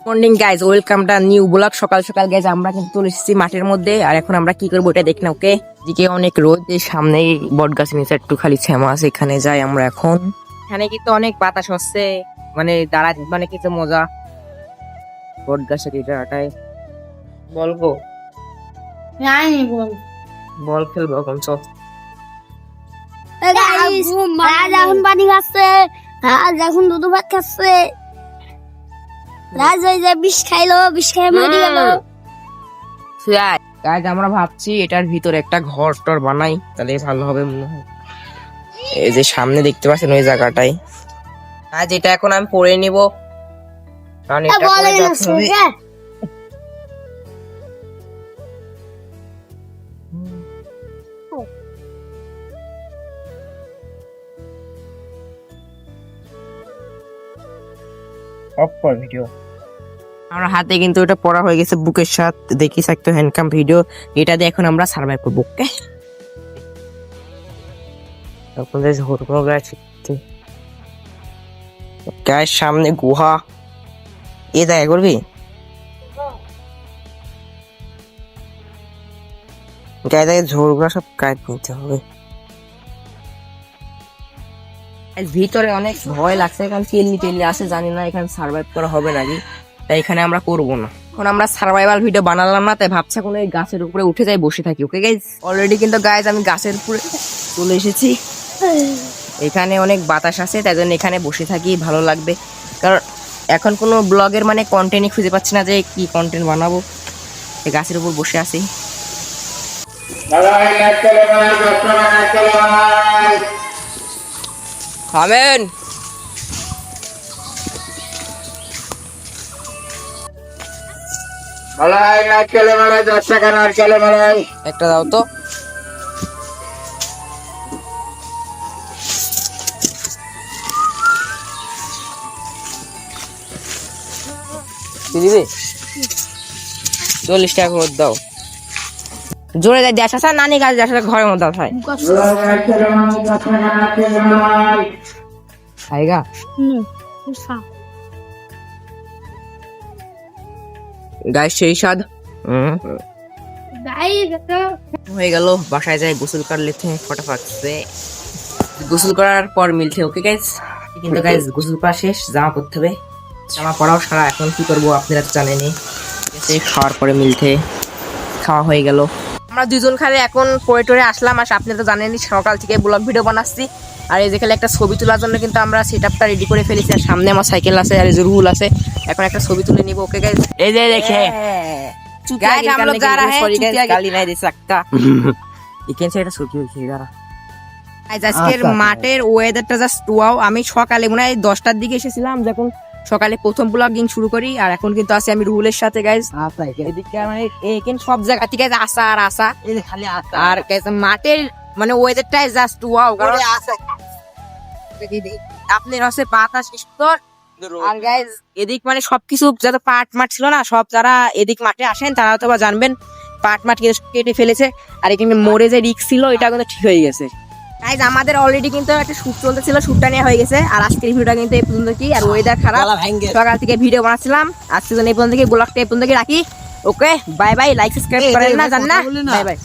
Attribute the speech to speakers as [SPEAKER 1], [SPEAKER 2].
[SPEAKER 1] Morning guys, welcome to new blog. সকাল সকাল guys আমরা কিন্তু চলে এসেছি মাঠের মধ্যে। আর এখন আমরা কি করবো এটা দেখি না। ওকে, দিকে অনেক রোদ, এই সামনেই বট গাছের নিচে একটু খালি শ্যামা আছে, এখানে যাই আমরা এখন। এখানে কিন্তু অনেক বাতাস হচ্ছে, মানে দাঁড়া মানে কিছু মজা বট গাছের এটাটাই। বলবো বল খেলবো এখন, চল।
[SPEAKER 2] রাজ এখন পানি খাচ্ছে, রাজ এখন দুধ ভাত খাচ্ছে। রাজ ওই যে বিষ খাইলো, বিষ খাই মরে গেল।
[SPEAKER 1] গাইজ আমরা ভাবছি এটার ভিতরে একটা ঘর টর বানাই, তাহলে ভালো হবে মনে হয়। এই যে সামনে দেখতে পাচ্ছেন ওই জায়গাটাই। আজ এটা এখন আমি পড়ে নিব, কারণ এটা
[SPEAKER 2] বলে
[SPEAKER 1] পরে যাচ্ছে হবে। ভিডিও আমার হাতে কিন্তু এটা পড়া হয়ে গেছে বুকের সাথে, দেখিস একটা হ্যান্ডকাম ভিডিও। এটা দিয়ে এখন আমরা সার্ভাইভ করবো। ওকে, আপনাদের গায়ের সামনে গুহা, এ দেখা করবি গায়ে গায়ে ঝোড়গুলো সব কাট নিতে হবে। ভিতরে অনেক ভয় লাগছে, কারণ তেলনি টেলনি আসে, জানি না এখানে সার্ভাইভ করা হবে নাকি, তাই এখানে আমরা করবো না। এখন আমরা সার্ভাইভাল ভিডিও বানালাম না, তাই ভাবছি এখন এই গাছের উপরে উঠে যাই, বসে থাকি। ওকে গাইজ, অলরেডি কিন্তু গাইজ আমি গাছের উপরে চলে এসেছি। এখানে অনেক বাতাস আছে, তাই জন্য এখানে বসে থাকি, ভালো লাগবে। কারণ এখন কোনো ব্লগের মানে কন্টেন্টই খুঁজে পাচ্ছি না যে কি কন্টেন্ট বানাবো, এই গাছের উপর বসে আছি। থামেন, একটা দাও তো। দিবি 40 টাকা করে দাও, জোরে যাই দেশ আসা নানি গাছ দেশ আসা ঘরের মধ্যে আসায় আইগা। গাছ সেই স্বাদ হয়ে গেল। বাসায় যাই গোসল কর লেতে ফটাফট সে গোসল করার পর মিলছে। ওকে গাইস, কিন্তু গাইস গোসল করা শেষ, জামা পরতে হবে, জামা পরাও সারা। এখন কি করবো আপনারা তো জানেনি। খাওয়ার পরে মিলতে খাওয়া হয়ে গেল। আমরা দুজন খালি এখন পরে টরে আসলাম, আর আপনারা তো জানেনই সকাল থেকে ব্লগ ভিডিও বানাচ্ছি। আর এই যেখানে একটা ছবি তোলার জন্য কিন্তু আমরা সেট আপটা রেডি করে ফেলেছি। আর সামনে আমার সাইকেল আছে, আর এই যে রুল আছে, এখন একটা ছবি তুলে নিব। ওকে গাইস, এই যে দেখে गाइस हम लोग जा रहे हैं चुतिया गाली नहीं दे सकता। ইকেন সেটা ছবি হইছে দাঁড়া। গাইস আজকের মাঠের ওয়েদারটা জাস্ট ওয়াও। আমি সকালে মনে হয় 10টার দিকে এসেছিলাম, যখন সকালে প্রথম ব্লগিং শুরু করি। আর এখন কিন্তু আছি আমি রুলের সাথে গাইস। এদিকে মানে এখানে সব জায়গা থেকে আসা আর আসা, এই যে খালি আসা। আর গাইস মাঠের মানে ওয়েদারটাই জাস্ট ওয়াও, কারণ আপনি রসে বাতাস সুন্দর। আর গাইজ এদিক মানে সবকিছু যত পাট মাঠ ছিল না, সব যারা এদিক মাঠে আসেন তারা তো জানবেন পাট মাঠ কেটে ফেলেছে। আর এখানে মোড়ে যে রিক্স ছিল এটা কিন্তু ঠিক হয়ে গেছে। গাইজ আমাদের অলরেডি কিন্তু একটা শুট চলতেছিল, শুটটা নেওয়া হয়ে গেছে। আর আজকের ভিডিওটা কিন্তু এই পর্যন্ত কি, আর ওয়েদার খারাপ, সকাল থেকে ভিডিও বানাচ্ছিলাম। আজকে এই পর্যন্ত কি ব্লগটা এই পর্যন্ত কি রাখি। Okay bye bye, like subscribe করেন না জান না, বাই বাই।